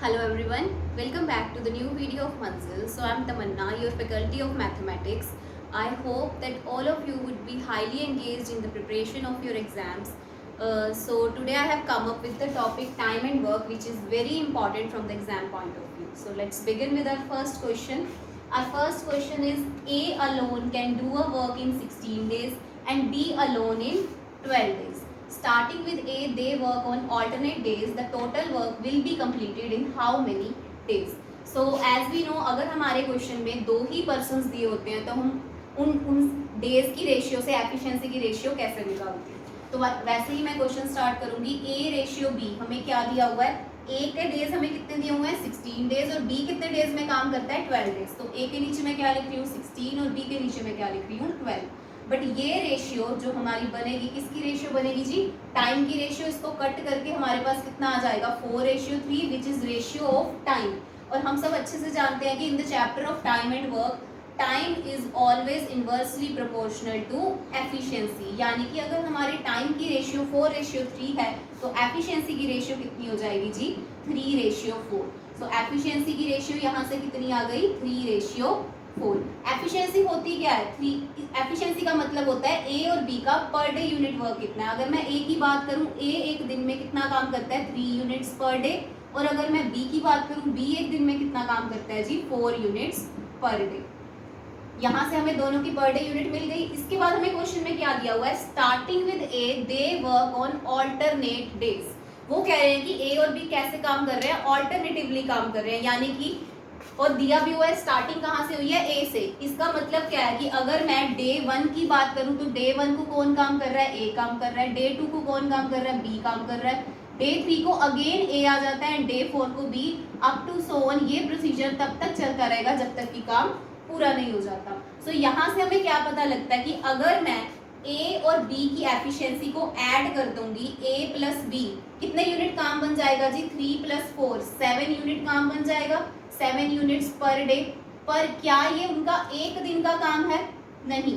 Hello everyone, welcome back to the new video of Manzil. So I'm Tamanna, your faculty of mathematics. I hope that all of you would be highly engaged in the preparation of your exams. So today I have come up with the topic time and work, which is very important from the exam point of view. So let's begin with our first question. Our first question is A alone can do a work in 16 days and B alone in 12 days. Starting with A, they work on alternate days. The total work will be completed in how many days? So as we know, अगर हमारे question में दो ही persons दिए होते हैं तो हम उन डेज की रेशियो से एफिशिएंसी की रेशियो कैसे निकालते हैं? तो वैसे ही मैं क्वेश्चन स्टार्ट करूंगी. A रेशियो B हमें क्या दिया हुआ है? A के डेज हमें कितने दिए हुए हैं? 16 डेज. और B कितने डेज में काम करता है? 12 डेज. तो A के नीचे मैं क्या लिख रही हूँ? 16 और B के नीचे मैं क्या लिख रही हूँ? 12. बट ये रेशियो जो हमारी बनेगी, किसकी रेशियो बनेगी जी? टाइम की रेशियो. इसको कट करके हमारे पास कितना आ जाएगा? 4:3, which is ratio of time. और हम सब अच्छे से जानते हैं कि in the chapter of time and work, time is always inversely proportional to efficiency. यानी कि अगर हमारे टाइम की रेशियो 4:3 है तो एफिशिएंसी की रेशियो कितनी हो जाएगी जी? 3:4. सो एफिशिएंसी की रेशियो यहाँ से कितनी आ गई? 3:4. एफिशिएंसी होती क्या है? 3. एफिशिएंसी का मतलब होता है ए और बी का पर डे यूनिट वर्क कितना है. अगर मैं ए की बात करूं, ए एक दिन में कितना काम करता है? 3 यूनिट्स पर डे. और अगर मैं बी की बात करूं, बी एक दिन में कितना काम करता है जी? 4 यूनिट्स पर डे. यहाँ से हमें दोनों की पर डे यूनिट मिल गई. इसके बाद हमें क्वेश्चन में क्या दिया हुआ है? Starting with A they work on alternate days. वो कह रहे हैं कि ए और बी कैसे काम कर रहे हैं? ऑल्टरनेटिवली काम कर रहे हैं. यानी कि और दिया भी हुआ है स्टार्टिंग कहाँ से हुई है? ए से. इसका मतलब क्या है कि अगर मैं डे 1 की बात करूं तो डे 1 को कौन काम कर रहा है? ए काम कर रहा है. डे 2 को कौन काम कर रहा है? बी काम कर रहा है. डे 3 को अगेन ए आ जाता है, डे 4 को B, up to so on. ये प्रोसीजर तब तक चलता रहेगा जब तक कि काम पूरा नहीं हो जाता. सो यहाँ से हमें क्या पता लगता है कि अगर मैं ए और बी की एफिशिएंसी को ऐड कर दूंगी, ए प्लस बी, कितने यूनिट काम बन जाएगा जी? 3 + 4 7 यूनिट काम बन जाएगा. 7 यूनिट्स पर डे. पर क्या ये उनका एक दिन का काम है? नहीं.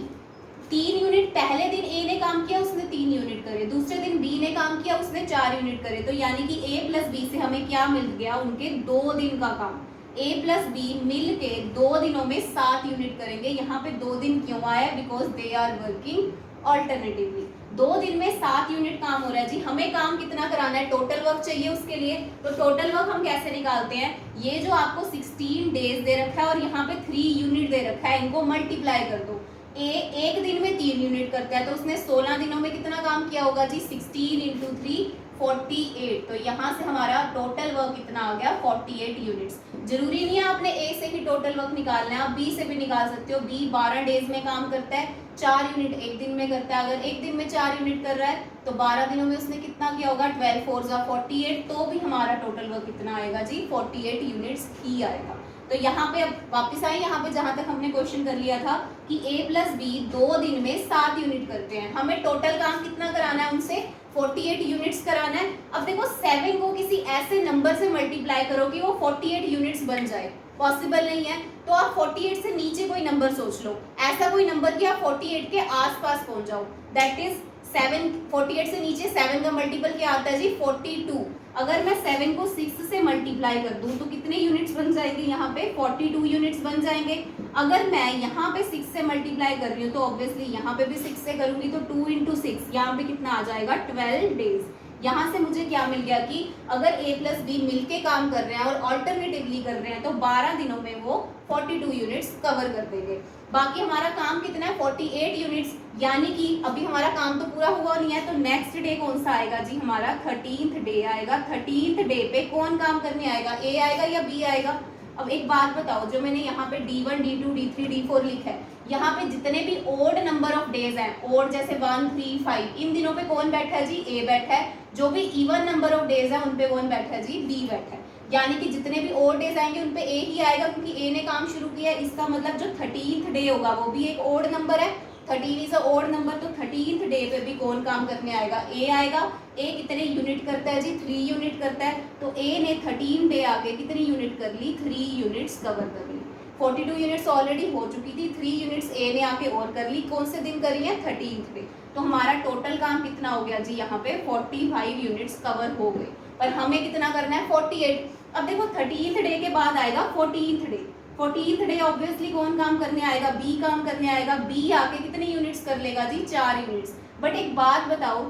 3 यूनिट पहले दिन ए ने काम किया, उसने 3 यूनिट करे. दूसरे दिन बी ने काम किया, उसने 4 यूनिट करे. तो यानी कि ए प्लस बी से हमें क्या मिल गया? उनके 2 दिन का काम. ए प्लस बी मिल के 2 दिनों में 7 यूनिट करेंगे. यहाँ पे 2 दिन क्यों आया? Because they are working alternatively. 2 दिन में 7 यूनिट काम हो रहा है जी. हमें काम कितना कराना है? टोटल वर्क चाहिए उसके लिए. तो टोटल वर्क हम कैसे निकालते हैं? ये जो आपको 16 डेज दे रखा है और यहाँ पे 3 यूनिट दे रखा है, इनको मल्टीप्लाई कर दो. ए एक दिन में 3 यूनिट करता है तो उसने 16 दिनों में कितना काम किया होगा जी? 16 × 3 48. तो यहाँ से हमारा टोटल वर्क कितना आ गया? 48 यूनिट्स. जरूरी नहीं है आपने ए से ही टोटल वर्क निकालना है, आप बी से भी निकाल सकते हो. बी 12 डेज में काम करता है, 4 यूनिट एक दिन में करता है. अगर एक दिन में 4 यूनिट कर रहा है तो 12 दिनों में उसने कितना किया होगा? 12 4 = 48. तो भी हमारा टोटल वर्क कितना आएगा जी? 48 यूनिट्स ही आएगा. तो यहाँ पे अब वापस आए यहाँ पे जहां तक हमने क्वेश्चन कर लिया था कि ए प्लस बी 2 दिन में 7 यूनिट करते हैं. हमें टोटल काम कितना कराना है उनसे? 48 यूनिट्स कराना है. अब देखो 7 को किसी ऐसे नंबर से मल्टीप्लाई करो कि वो 48 यूनिट्स बन जाए. पॉसिबल नहीं है. तो आप 48 से नीचे कोई नंबर सोच लो, ऐसा कोई नंबर कि आप 48 के आसपास पहुंच जाओ. That is 7. 48 से नीचे 7 का मल्टीपल क्या आता है जी? 42. अगर मैं 7 को 6 से मल्टीप्लाई कर दूं तो कितने यूनिट्स बन जाएंगे? यहाँ पे 42 यूनिट्स बन जाएंगे. अगर मैं यहाँ पे 6 से मल्टीप्लाई कर रही हूँ तो ऑब्वियसली यहाँ पे भी 6 से करूंगी तो 2 × 6, यहाँ पे कितना आ जाएगा? 12 डेज. यहाँ से मुझे क्या मिल गया कि अगर ए प्लस बी मिलके काम कर रहे हैं और ऑल्टरनेटिवली कर रहे हैं तो 12 दिनों में वो 42 यूनिट्स कवर कर देंगे. बाकी हमारा काम कितना है? 48 यूनिट्स. यानी कि अभी हमारा काम तो पूरा हुआ नहीं है. तो नेक्स्ट डे कौन सा आएगा जी? हमारा 13th डे आएगा. 13th डे पे कौन काम करने आएगा? ए आएगा या बी आएगा? अब एक बात बताओ, जो मैंने यहाँ पे D1 D2 D3 D4 लिखा है, यहाँ पे जितने भी ओड नंबर ऑफ डेज हैं, ओड जैसे 1 3 5, इन दिनों पे कौन बैठा है जी? ए बैठा है. जो भी इवन नंबर ऑफ डेज है उन पे कौन बैठा है जी? बी बैठा है. यानी कि जितने भी ओड डेज आएंगे उन पे ए ही आएगा क्योंकि ए ने काम शुरू किया है. इसका मतलब जो 13th डे होगा वो भी एक ओड नंबर है. 13 इज अ ओड नंबर. तो 13th डे पे भी कौन काम करने आएगा? ए आएगा. ए कितने यूनिट करता है जी? 3 यूनिट करता है. तो ए ने 13 डे आके कितनी यूनिट कर ली? 3 यूनिट्स कवर कर ली. 42 यूनिट्स ऑलरेडी हो चुकी थी, 3 यूनिट्स ए ने आके और कर ली. कौन से दिन करी है? 13th day. तो हमारा टोटल काम कितना हो गया जी? यहाँ पे 45 यूनिट्स कवर हो गए. पर हमें कितना करना है? 48. अब देखो 13th डे के बाद आएगा 14th day. 14th day obviously कौन काम करने आएगा, बी काम करने आएगा। बी आके कितने यूनिट्स कर लेगा जी, 4 यूनिट्स। बट एक बात बताओ,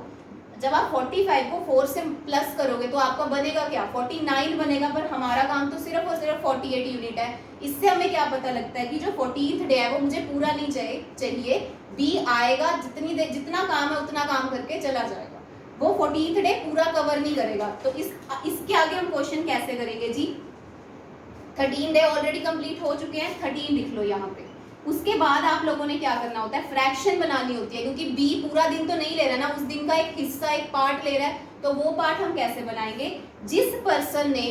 जब आप 45 को 4 से प्लस करोगे तो आपका बनेगा क्या, 49 बनेगा। पर हमारा काम तो सिर्फ और सिर्फ 48 यूनिट है। इससे हमें क्या पता लगता है कि जो 14th डे है वो मुझे पूरा नहीं चाहिए। बी आएगा, जितना काम है उतना काम करके चला जाएगा, वो 14th डे पूरा कवर नहीं करेगा। तो इसके आगे हम क्वेश्चन कैसे करेंगे जी। 13 डे ऑलरेडी कंप्लीट हो चुके हैं, 13 लिख लो यहाँ पे। उसके बाद आप लोगों ने क्या करना होता है, फ्रैक्शन बनानी होती है, क्योंकि बी पूरा दिन तो नहीं ले रहा ना, उस दिन का एक हिस्सा, एक पार्ट ले रहा है। तो वो पार्ट हम कैसे बनाएंगे, जिस पर्सन ने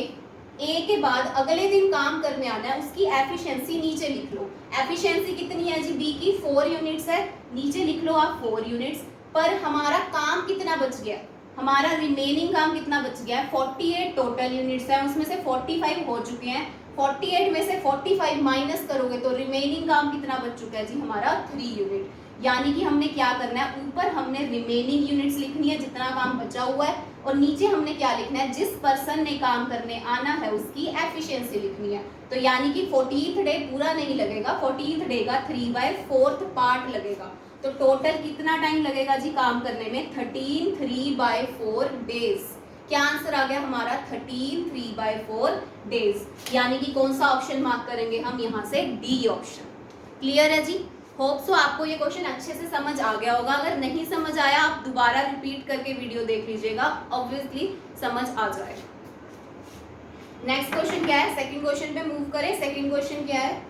ए के बाद अगले दिन काम करने आना है उसकी एफिशिएंसी नीचे लिख लो। एफिशिएंसी कितनी है जी, बी की 4 यूनिट्स है, नीचे लिख लो आप 4 यूनिट्स। पर हमारा काम कितना बच गया, हमारा रिमेनिंग काम कितना बच गया है, 48 टोटल यूनिट्स है, उसमें से 45 हो चुके हैं। 48 में से 45 माइनस करोगे तो रिमेनिंग काम कितना बच चुका है जी, हमारा 3 यूनिट। यानी कि हमने क्या करना है, ऊपर हमने रिमेनिंग यूनिट्स लिखनी है जितना काम बचा हुआ है, और नीचे हमने क्या लिखना है, जिस पर्सन ने काम करने आना है उसकी एफिशिएंसी लिखनी है। तो यानी कि 14th डे पूरा नहीं लगेगा, 14th डे का 3/4 पार्ट लगेगा। तो टोटल कितना टाइम लगेगा जी काम करने में, 13 3/4 डेज। क्या आंसर आ गया हमारा, 13 3/4 डेज। यानी कि कौन सा ऑप्शन मार्क करेंगे हम यहाँ से, डी ऑप्शन। क्लियर है जी। होप सो आपको ये क्वेश्चन अच्छे से समझ आ गया होगा। अगर नहीं समझ आया आप दोबारा रिपीट करके वीडियो देख लीजिएगा, ऑब्वियसली समझ आ जाएगा। नेक्स्ट क्वेश्चन क्या है, सेकंड क्वेश्चन पे मूव करें। सेकंड क्वेश्चन क्या है,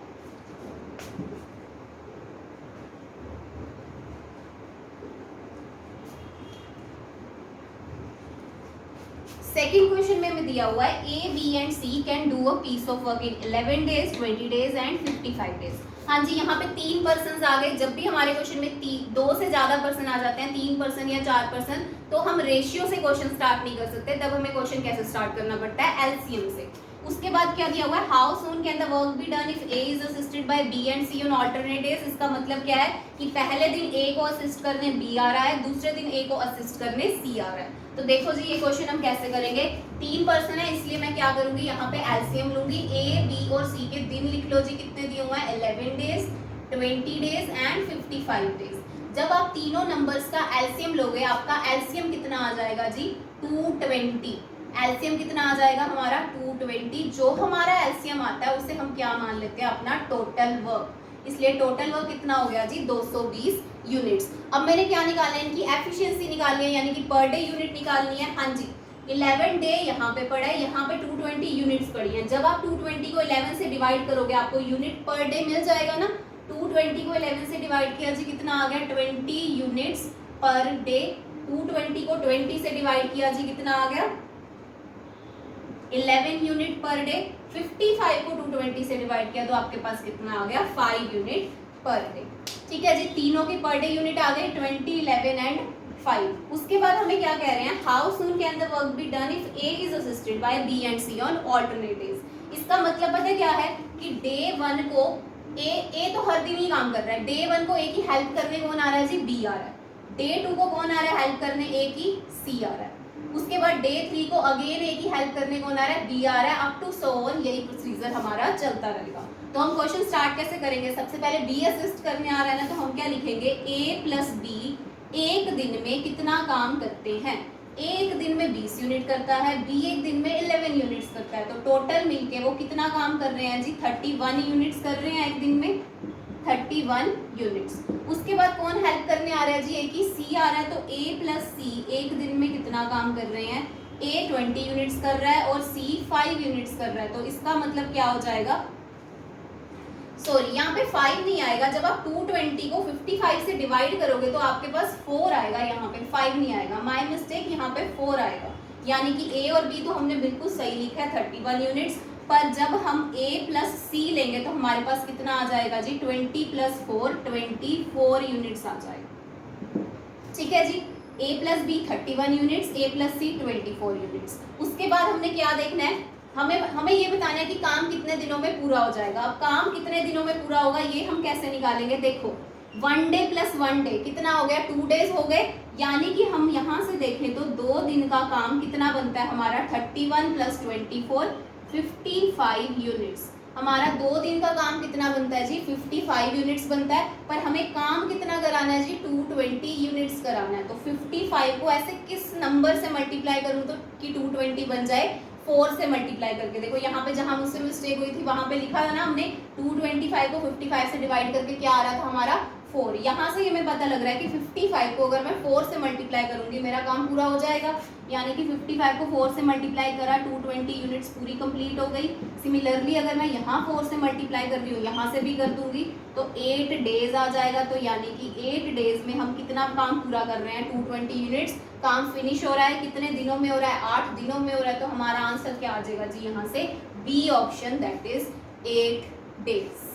सेकंड क्वेश्चन में दिया हुआ है A B and C can do a piece of work in 11 days 20 days and 55 days. हाँ जी, यहाँ पे 3 पर्सन आ गए। जब भी हमारे क्वेश्चन में 2 से ज्यादा पर्सन आ जाते हैं, 3 पर्सन या 4 पर्सन, तो हम रेशियो से क्वेश्चन स्टार्ट नहीं कर सकते। तब हमें क्वेश्चन कैसे स्टार्ट करना पड़ता है, एलसीएम से। उसके बाद क्या दिया हुआ है, how soon can the work be done if A is assisted by B and C on alternate days. इसका मतलब क्या है कि पहले दिन ए को असिस्ट करने बी आ रहा है, दूसरे दिन ए को असिस्ट करने सी आ रहा है। तो देखो जी, ये क्वेश्चन हम कैसे करेंगे, 3 पर्सन है इसलिए मैं क्या करूंगी, यहाँ पे एलसीएम लूंगी। ए बी और सी के दिन लिख लो जी, कितने दिए हुए हैं, 11 डेज 20 डेज एंड 55 डेज। जब आप तीनों नंबर्स का एलसीएम लोगे, आपका एलसीएम कितना आ जाएगा जी, 220। एलसीएम कितना आ जाएगा हमारा, 220। जो हमारा एलसीएम आता है उसे हम क्या मान लेते हैं, अपना टोटल वर्क। इसलिए टोटल वर्क कितना हो गया जी, 220 यूनिट्स। अब मैंने क्या निकाला है, इनकी एफिशिएंसी निकालनी है, यानी कि पर डे यूनिट निकालनी है। हाँ जी, 11 डे यहाँ पे पड़ा है, यहाँ पे 220 यूनिट्स पड़ी हैं। जब आप 220 को 11 से डिवाइड करोगे आपको यूनिट पर डे मिल जाएगा ना। 220 को 11 से डिवाइड किया जी, कितना आ गया, 20 यूनिट्स पर डे। 220 को 20 से डिवाइड किया जी, कितना आ गया, 11 यूनिट पर डे। 55 को 220 से डिवाइड किया तो आपके पास कितना आ गया, 5 यूनिट पर डे। ठीक है जी, तीनों के पर डे यूनिट आ गए 20, 11 एंड 5। उसके बाद हमें क्या कह रहे हैं, how soon can the work be done if A is assisted by B and C on alternate days. इसका मतलब पता है क्या है कि डे 1 को ए तो हर दिन ही काम कर रहा है, डे 1 को ए की हेल्प करने कौन आ रहा है जी, बी आ रहा है। डे 2 को कौन आ रहा है हेल्प करने, ए की, सी आ रहा है। उसके बाद डे 3 को अगेन ए की हेल्प करने कौन आ रहा है, बी आ रहा है, अप टू सो ऑन। यही प्रोसीजर हमारा चलता रहेगा। तो हम क्वेश्चन स्टार्ट कैसे करेंगे, सबसे पहले बी असिस्ट करने आ रहा है ना, तो हम क्या लिखेंगे, ए प्लस बी एक दिन में कितना काम करते हैं। एक दिन में 20 यूनिट करता है, बी एक दिन में 11 यूनिट्स करता है। तो टोटल मिलके वो कितना काम कर रहे हैं जी, 31 यूनिट्स कर रहे हैं एक दिन में, 31 यूनिट्स। उसके बाद कौन हेल्प करने आ रहा है जी, ए की, सी आ रहा है। तो ए प्लस सी एक दिन में कितना काम कर रहे हैं, ए 20 यूनिट्स कर रहा है और सी 5 यूनिट्स कर रहा है। तो इसका मतलब क्या हो जाएगा, सॉरी यहाँ पे 5 नहीं आएगा। जब आप 220 को 55 से डिवाइड करोगे तो आपके पास 4 आएगा, यहाँ पे 5 नहीं आएगा, माय मिस्टेक, यहाँ पे 4 आएगा। यानी कि ए और बी तो हमने बिल्कुल सही लिखा है 31 यूनिट्स, पर जब हम ए प्लस सी लेंगे तो हमारे पास कितना आ जाएगा जी, 20 प्लस 4 24 यूनिट्स आ जाएगा। ठीक है जी, ए प्लस बी 31 यूनिट्स, ए प्लस सी 24 यूनिट्स। उसके बाद हमने क्या देखना है, हमें ये बताना है कि काम कितने दिनों में पूरा हो जाएगा। अब काम कितने दिनों में पूरा होगा ये हम कैसे निकालेंगे, देखो 1 डे प्लस 1 डे कितना हो गया, 2 डेज हो गए। यानी कि हम यहाँ से देखें तो 2 दिन का काम कितना बनता है हमारा, 31 प्लस 24 55 यूनिट्स। हमारा 2 दिन का काम कितना बनता है जी? 55 यूनिट्स बनता है, पर हमें काम कितना कराना है जी? 220 यूनिट्स कराना है। तो 55 को ऐसे किस नंबर से मल्टीप्लाई करूँ तो कि 220 बन जाए? 4 से मल्टीप्लाई करके। देखो यहाँ पे जहाँ मुझसे मिस्टेक हुई थी वहाँ पे लिखा था ना हमने 225 को 55 से डिवाइड करके क्या आ रहा था हमारा? 4। यहाँ से हमें पता लग रहा है कि 55 को अगर मैं 4 से मल्टीप्लाई करूंगी मेरा काम पूरा हो जाएगा। यानी कि 55 को 4 से मल्टीप्लाई करा, 220 यूनिट्स पूरी कंप्लीट हो गई। सिमिलरली अगर मैं यहाँ 4 से मल्टीप्लाई कर रही हूँ, यहाँ से भी कर दूंगी तो 8 डेज आ जाएगा। तो यानी कि 8 डेज में हम कितना काम पूरा कर रहे हैं? 220 यूनिट्स। काम फिनिश हो रहा है कितने दिनों में हो रहा है? 8 दिनों में हो रहा है। तो हमारा आंसर क्या आ जाएगा जी? यहाँ से B option, that is 8 days.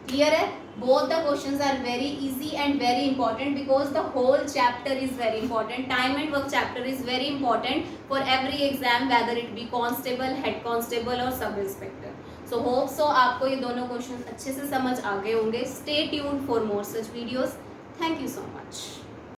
Clear है? Both the questions are very easy and very important because the whole chapter is very important. Time and work chapter is very important for every exam, whether it be constable, head constable or sub inspector. So hope so आपको ये दोनों questions अच्छे से समझ आ गए होंगे. Stay tuned for more such videos. Thank you so much.